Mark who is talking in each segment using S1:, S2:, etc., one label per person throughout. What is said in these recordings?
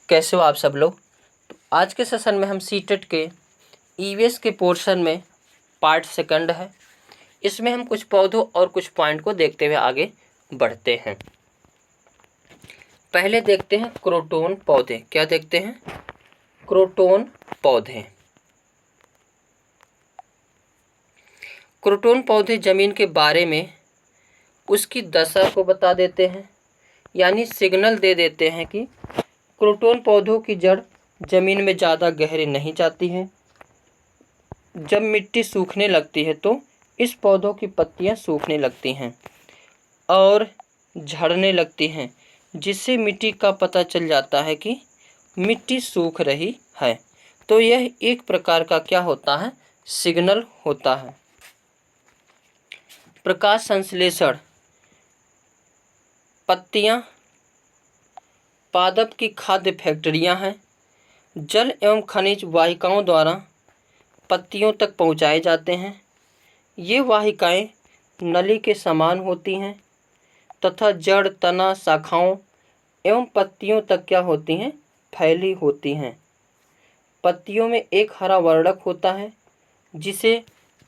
S1: कैसे हो आप सब लोग। तो आज के सेशन में हम सीटेट के ईवीएस के पोर्शन में पार्ट सेकंड है। इसमें हम कुछ पौधों और कुछ पॉइंट को देखते हुए आगे बढ़ते हैं। पहले देखते हैं क्रोटोन पौधे। क्या देखते हैं? क्रोटोन पौधे। क्रोटोन पौधे जमीन के बारे में उसकी दशा को बता देते हैं, यानी सिग्नल दे देते हैं कि क्रोटोन पौधों की जड़ जमीन में ज़्यादा गहरे नहीं जाती है। जब मिट्टी सूखने लगती है तो इस पौधों की पत्तियां सूखने लगती हैं और झड़ने लगती हैं, जिससे मिट्टी का पता चल जाता है कि मिट्टी सूख रही है। तो यह एक प्रकार का क्या होता है? सिग्नल होता है। प्रकाश संश्लेषण। पत्तियां पादप की खाद्य फैक्ट्रियां हैं। जल एवं खनिज वाहिकाओं द्वारा पत्तियों तक पहुंचाए जाते हैं। ये वाहिकाएं नली के समान होती हैं तथा जड़, तना, शाखाओं एवं पत्तियों तक क्या होती हैं? फैली होती हैं। पत्तियों में एक हरा वर्णक होता है जिसे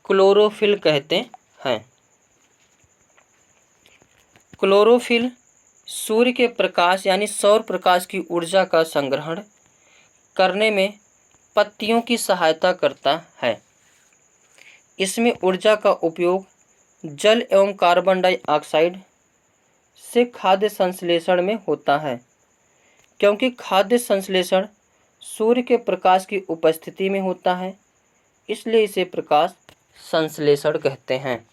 S1: क्लोरोफिल कहते हैं। क्लोरोफिल सूर्य के प्रकाश यानी सौर प्रकाश की ऊर्जा का संग्रहण करने में पत्तियों की सहायता करता है। इसमें ऊर्जा का उपयोग जल एवं कार्बन डाइऑक्साइड से खाद्य संश्लेषण में होता है। क्योंकि खाद्य संश्लेषण सूर्य के प्रकाश की उपस्थिति में होता है, इसलिए इसे प्रकाश संश्लेषण कहते हैं।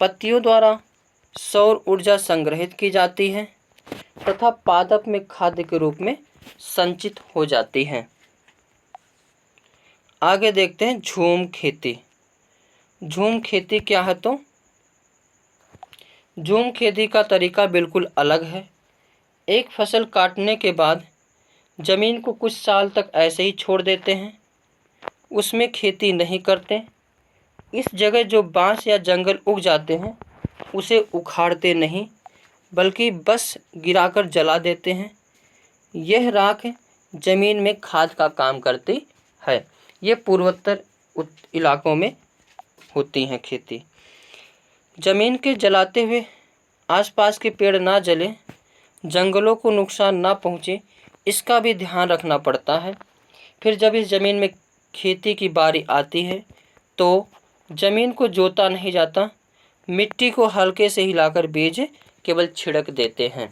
S1: पत्तियों द्वारा सौर ऊर्जा संग्रहित की जाती है तथा पादप में खाद्य के रूप में संचित हो जाती है। आगे देखते हैं झूम खेती। झूम खेती क्या है? तो झूम खेती का तरीका बिल्कुल अलग है। एक फसल काटने के बाद जमीन को कुछ साल तक ऐसे ही छोड़ देते हैं, उसमें खेती नहीं करते। इस जगह जो बांस या जंगल उग जाते हैं उसे उखाड़ते नहीं, बल्कि बस गिराकर जला देते हैं। यह राख जमीन में खाद का काम करती है। ये पूर्वोत्तर इलाकों में होती हैं खेती। जमीन के जलाते हुए आसपास के पेड़ ना जले, जंगलों को नुकसान ना पहुँचे, इसका भी ध्यान रखना पड़ता है। फिर जब इस ज़मीन में खेती की बारी आती है तो ज़मीन को जोता नहीं जाता, मिट्टी को हल्के से हिलाकर बीज केवल छिड़क देते हैं।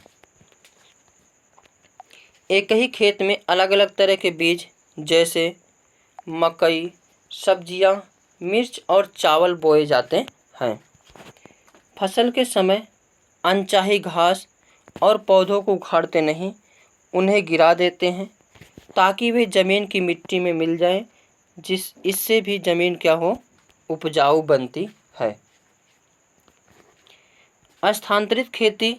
S1: एक ही खेत में अलग अलग तरह के बीज जैसे मकई, सब्जियां, मिर्च और चावल बोए जाते हैं। फसल के समय अनचाही घास और पौधों को उखाड़ते नहीं, उन्हें गिरा देते हैं ताकि वे ज़मीन की मिट्टी में मिल जाएं, इससे भी ज़मीन क्या हो? उपजाऊ बनती है। स्थानांतरित खेती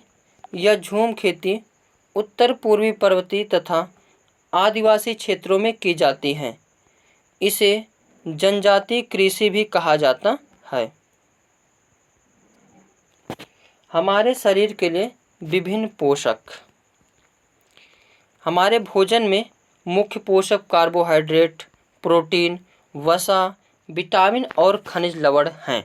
S1: या झूम खेती उत्तर पूर्वी पर्वतीय तथा आदिवासी क्षेत्रों में की जाती है। इसे जनजातीय कृषि भी कहा जाता है। हमारे शरीर के लिए विभिन्न पोषक। हमारे भोजन में मुख्य पोषक कार्बोहाइड्रेट, प्रोटीन, वसा, विटामिन और खनिज लवण हैं।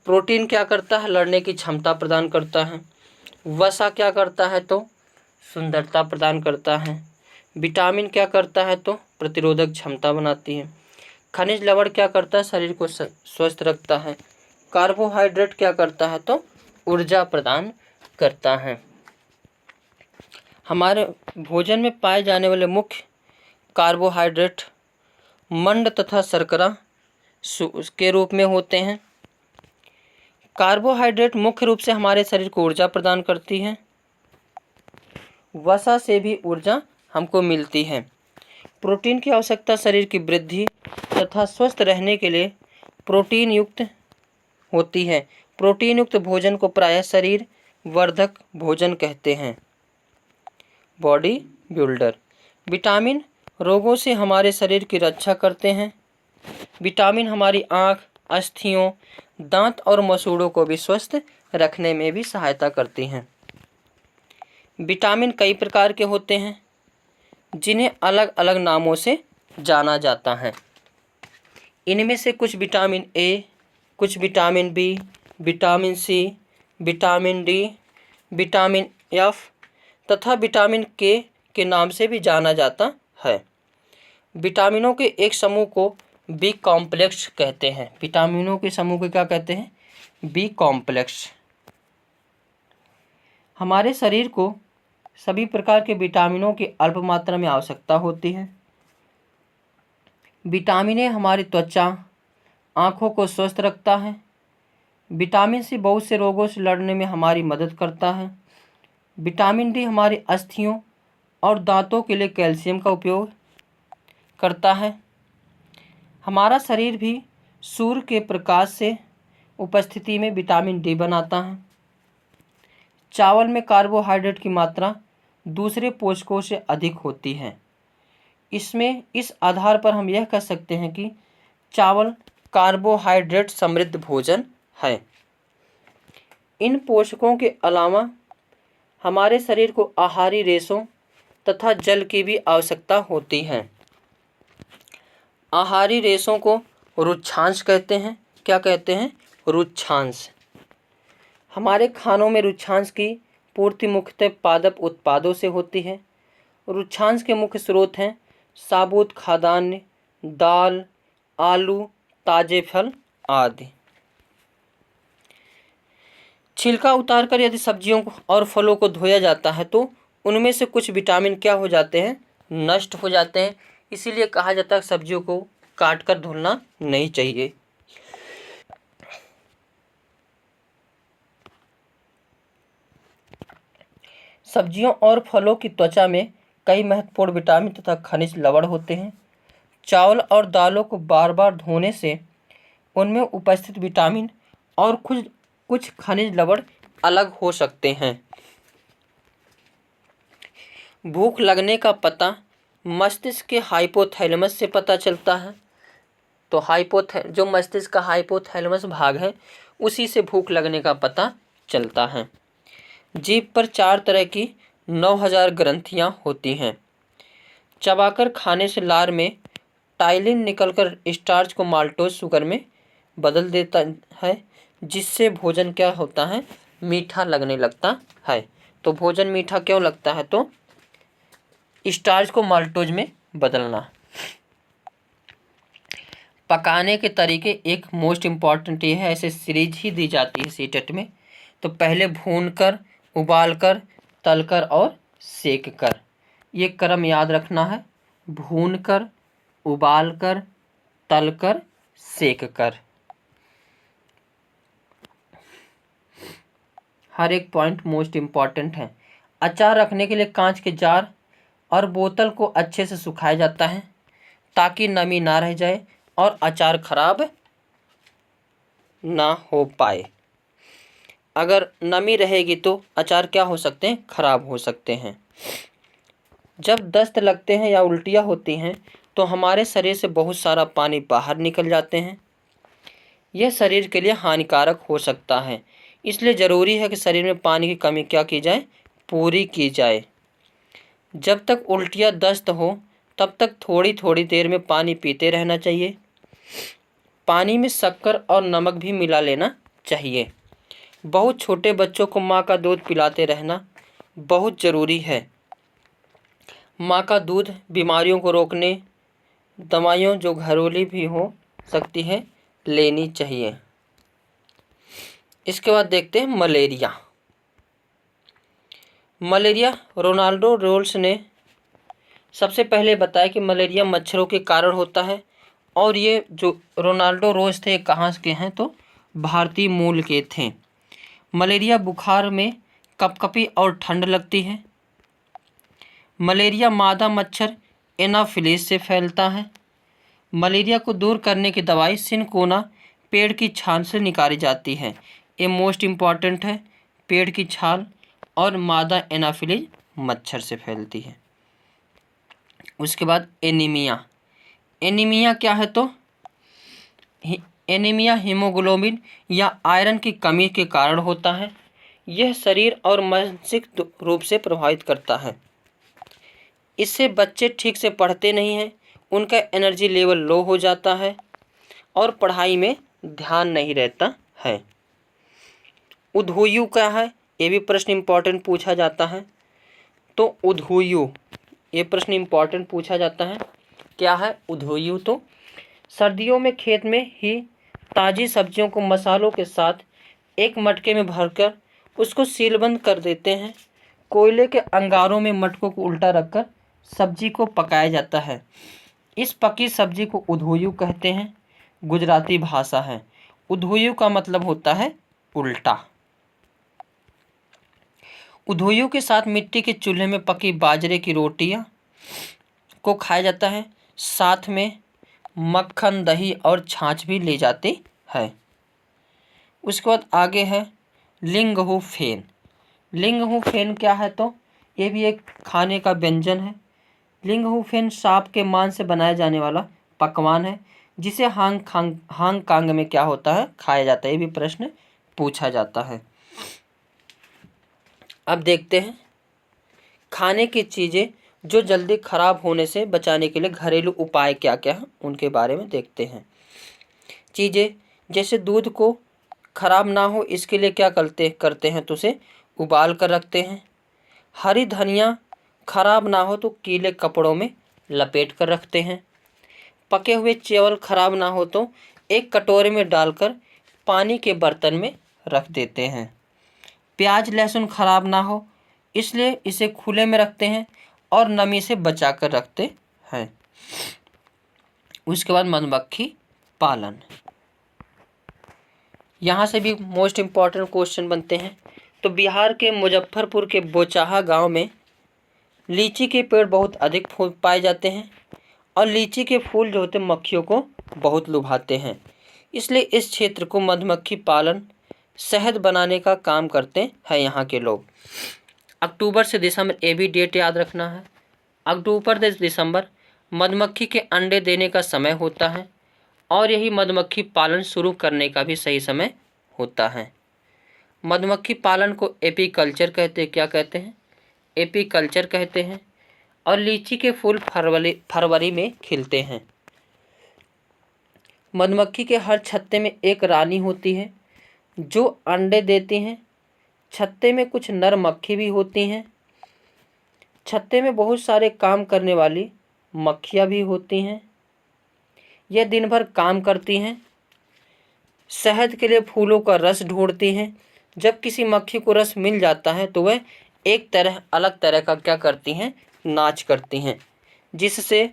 S1: प्रोटीन क्या करता है? लड़ने की क्षमता प्रदान करता है। वसा क्या करता है? तो सुंदरता प्रदान करता है। विटामिन क्या करता है? तो प्रतिरोधक क्षमता बनाती है। खनिज लवण क्या करता है? शरीर को स्वस्थ रखता है। कार्बोहाइड्रेट क्या करता है? तो ऊर्जा प्रदान करता है। हमारे भोजन में पाए जाने वाले मुख्य कार्बोहाइड्रेट मंड तथा शर्करा के रूप में होते हैं। कार्बोहाइड्रेट मुख्य रूप से हमारे शरीर को ऊर्जा प्रदान करती है। वसा से भी ऊर्जा हमको मिलती है। प्रोटीन की आवश्यकता शरीर की वृद्धि तथा स्वस्थ रहने के लिए प्रोटीन युक्त होती है। प्रोटीन युक्त भोजन को प्रायः शरीर वर्धक भोजन कहते हैं। Body builder. विटामिन रोगों से हमारे शरीर की रक्षा करते हैं। विटामिन हमारी आँख, अस्थियों, दांत और मसूड़ों को भी स्वस्थ रखने में भी सहायता करती हैं। विटामिन कई प्रकार के होते हैं जिन्हें अलग अलग नामों से जाना जाता है। इनमें से कुछ विटामिन ए, कुछ vitamin B, vitamin C, vitamin D, vitamin F तथा विटामिन के नाम से भी जाना जाता है। विटामिनों के एक समूह को बी कॉम्प्लेक्स कहते हैं। विटामिनों के समूह को क्या कहते हैं? B complex. हमारे शरीर को सभी प्रकार के विटामिनों की अल्प मात्रा में आवश्यकता होती है। विटामिन ए हमारी त्वचा, आँखों को स्वस्थ रखता है। विटामिन सी बहुत से रोगों से लड़ने में हमारी मदद करता है। विटामिन डी हमारी अस्थियों और दांतों के लिए कैल्शियम का उपयोग करता है। हमारा शरीर भी सूर्य के प्रकाश से उपस्थिति में विटामिन डी बनाता है। चावल में कार्बोहाइड्रेट की मात्रा दूसरे पोषकों से अधिक होती है। इस आधार पर हम यह कह सकते हैं कि चावल कार्बोहाइड्रेट समृद्ध भोजन है। इन पोषकों के अलावा हमारे शरीर को आहारी रेशों तथा जल की भी आवश्यकता होती है। आहारी रेशों को रुक्षांश कहते हैं। क्या कहते हैं? रुक्षांश। हमारे खानों में रुक्षांश की पूर्ति मुख्यतः पादप उत्पादों से होती है। रुक्षांश के मुख्य स्रोत हैं साबुत खाद्यान्न, दाल, आलू, ताजे फल आदि। छिलका उतारकर यदि सब्जियों और फलों को धोया जाता है तो उनमें से कुछ विटामिन क्या हो जाते हैं? नष्ट हो जाते हैं। इसीलिए कहा जाता है सब्जियों को काटकर धुलना नहीं चाहिए। सब्जियों और फलों की त्वचा में कई महत्वपूर्ण विटामिन तथा खनिज लवण होते हैं। चावल और दालों को बार बार धोने से उनमें उपस्थित विटामिन और कुछ खनिज लवण अलग हो सकते हैं। भूख लगने का पता मस्तिष्क के हाइपोथैलेमस से पता चलता है। तो जो मस्तिष्क का हाइपोथैलेमस भाग है उसी से भूख लगने का पता चलता है। जीभ पर 4 तरह की 9000 ग्रंथियां होती हैं। चबाकर खाने से लार में टाइलिन निकलकर स्टार्च को माल्टोज शुगर में बदल देता है, जिससे भोजन क्या होता है? मीठा लगने लगता है। तो भोजन मीठा क्यों लगता है? तो स्टार्च को माल्टोज में बदलना। पकाने के तरीके एक मोस्ट इम्पॉर्टेंट ये है, ऐसे सीरीज ही दी जाती है सीटेट में। तो पहले भूनकर, उबालकर, तलकर और सेक कर, ये क्रम याद रखना है। भूनकर, उबालकर, तलकर, सेक कर। हर एक पॉइंट मोस्ट इम्पॉर्टेंट है। अचार रखने के लिए कांच के जार और बोतल को अच्छे से सुखाया जाता है ताकि नमी ना रह जाए और अचार खराब ना हो पाए। अगर नमी रहेगी तो अचार क्या हो सकते हैं? खराब हो सकते हैं। जब दस्त लगते हैं या उल्टियाँ होती हैं तो हमारे शरीर से बहुत सारा पानी बाहर निकल जाते हैं। यह शरीर के लिए हानिकारक हो सकता है। इसलिए ज़रूरी है कि शरीर में पानी की कमी क्या की जाए? पूरी की जाए। जब तक उल्टियाँ दस्त हो तब तक थोड़ी थोड़ी देर में पानी पीते रहना चाहिए। पानी में शक्कर और नमक भी मिला लेना चाहिए। बहुत छोटे बच्चों को माँ का दूध पिलाते रहना बहुत ज़रूरी है। माँ का दूध बीमारियों को रोकने, दवाइयों जो घरेलू भी हो सकती है, लेनी चाहिए। इसके बाद देखते हैं मलेरिया। मलेरिया रोनाल्डो रोल्स ने सबसे पहले बताया कि मलेरिया मच्छरों के कारण होता है। और ये जो रोनाल्डो रोज थे कहाँ के हैं? तो भारतीय मूल के थे। मलेरिया बुखार में कपकपी और ठंड लगती है। मलेरिया मादा मच्छर एनाफिलिस से फैलता है। मलेरिया को दूर करने की दवाई सिनकोना पेड़ की छाल से निकाली जाती है। ये मोस्ट इम्पॉर्टेंट है। पेड़ की छाल और मादा एनाफिलिस मच्छर से फैलती है। उसके बाद एनीमिया। एनीमिया क्या है? तो एनीमिया हीमोग्लोबिन या आयरन की कमी के कारण होता है। यह शरीर और मानसिक रूप से प्रभावित करता है। इससे बच्चे ठीक से पढ़ते नहीं हैं, उनका एनर्जी लेवल लो हो जाता है और पढ़ाई में ध्यान नहीं रहता है। उद्हुयु क्या है, ये भी प्रश्न इम्पॉर्टेंट पूछा जाता है। तो उद्हुयु, ये प्रश्न इम्पॉर्टेंट पूछा जाता है। क्या है उद्हुयु? तो सर्दियों में खेत में ही ताज़ी सब्जियों को मसालों के साथ एक मटके में भरकर उसको सीलबंद कर देते हैं। कोयले के अंगारों में मटकों को उल्टा रखकर सब्जी को पकाया जाता है। इस पकी सब्जी को उद्हुयु कहते हैं। गुजराती भाषा है। उद्हुयु का मतलब होता है उल्टा। उद्हुयु के साथ मिट्टी के चूल्हे में पकी बाजरे की रोटियां को खाया जाता है। साथ में मक्खन, दही और छाछ भी ले जाते हैं। उसके बाद आगे है लिंगहु फेन। लिंगहु फेन क्या है? तो ये भी एक खाने का व्यंजन है। लिंगहु फेन सांप के मांस से बनाया जाने वाला पकवान है, जिसे हांगकांग में क्या होता है, खाया जाता है। ये भी प्रश्न पूछा जाता है। अब देखते हैं खाने की चीज़ें जो जल्दी खराब होने से बचाने के लिए घरेलू उपाय क्या क्या हैं, उनके बारे में देखते हैं। चीज़ें जैसे दूध को खराब ना हो इसके लिए क्या करते हैं तो उसे उबाल कर रखते हैं। हरी धनिया खराब ना हो तो गीले कपड़ों में लपेट कर रखते हैं। पके हुए चावल खराब ना हो तो एक कटोरे में डालकर पानी के बर्तन में रख देते हैं। प्याज लहसुन खराब ना हो इसलिए इसे खुले में रखते हैं और नमी से बचा कर रखते हैं। उसके बाद मधुमक्खी पालन, यहाँ से भी मोस्ट इम्पॉर्टेंट क्वेश्चन बनते हैं। तो बिहार के मुजफ्फरपुर के बोचाहा गांव में लीची के पेड़ बहुत अधिक पाए जाते हैं और लीची के फूल जो होते हैं मक्खियों को बहुत लुभाते हैं। इसलिए इस क्षेत्र को मधुमक्खी पालन शहद बनाने का काम करते हैं यहाँ के लोग। अक्टूबर से दिसंबर, ये भी डेट याद रखना है। अक्टूबर से दिसंबर मधुमक्खी के अंडे देने का समय होता है और यही मधुमक्खी पालन शुरू करने का भी सही समय होता है। मधुमक्खी पालन को एपीकल्चर कहते हैं। क्या कहते हैं? एपीकल्चर कहते हैं। और लीची के फूल फरवरी में खिलते हैं। मधुमक्खी के हर छत्ते में एक रानी होती है जो अंडे देती हैं। छत्ते में कुछ नर मक्खी भी होती हैं। छत्ते में बहुत सारे काम करने वाली मक्खियाँ भी होती हैं। यह दिन भर काम करती हैं। शहद के लिए फूलों का रस ढूंढती हैं। जब किसी मक्खी को रस मिल जाता है तो वह अलग तरह का क्या करती हैं, नाच करती हैं, जिससे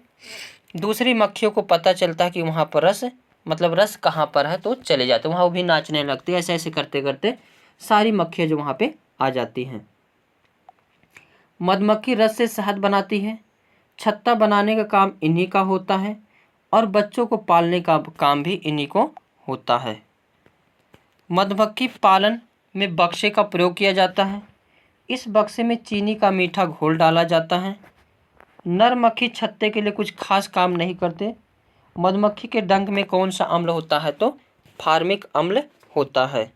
S1: दूसरी मक्खियों को पता चलता है कि वहाँ पर रस कहाँ पर है, तो चले जाते वहाँ, वो भी नाचने लगती है। ऐसे ऐसे करते करते सारी मक्खियाँ जो वहाँ पे आ जाती हैं। मधुमक्खी रस से शहद बनाती है। छत्ता बनाने का काम इन्हीं का होता है और बच्चों को पालने का काम भी इन्हीं को होता है। मधुमक्खी पालन में बक्से का प्रयोग किया जाता है। इस बक्से में चीनी का मीठा घोल डाला जाता है। नर मक्खी छत्ते के लिए कुछ खास काम नहीं करते। मधुमक्खी के डंक में कौन सा अम्ल होता है? तो फार्मिक अम्ल होता है।